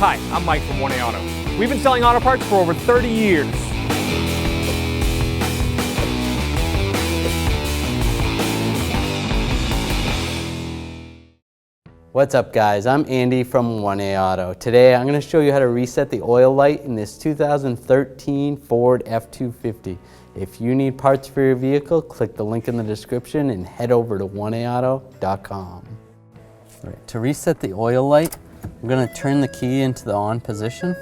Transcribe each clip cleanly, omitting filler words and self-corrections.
Hi, I'm Mike from 1A Auto. We've been selling auto parts for over 30 years. What's up guys, I'm Andy from 1A Auto. Today I'm going to show you how to reset the oil light in this 2013 Ford F250. If you need parts for your vehicle, click the link in the description and head over to 1aauto.com. All right, to reset the oil light, I'm going to turn the key into the on position.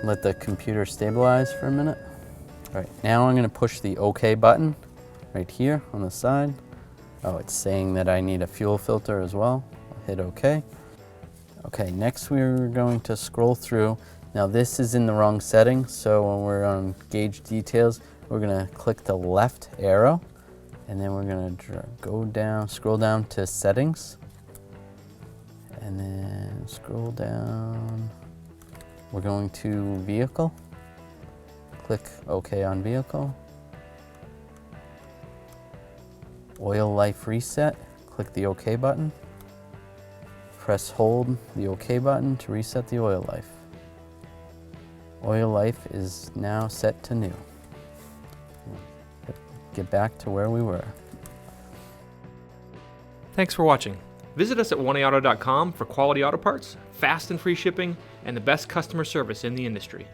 Let the computer stabilize for a minute. All right, now I'm going to push the OK button right here on the side. Oh, it's saying that I need a fuel filter as well. I'll hit OK. Okay, next we're going to scroll through. Now this is in the wrong setting, so when we're on gauge details, we're going to click the left arrow, and then we're going to scroll down to settings, and then scroll down. We're going to vehicle. Click OK on vehicle. Oil life reset, click the OK button. Press hold the OK button to reset the oil life. Oil life is now set to new. Get back to where we were. Thanks for watching. Visit us at 1aauto.com for quality auto parts, fast and free shipping, and the best customer service in the industry.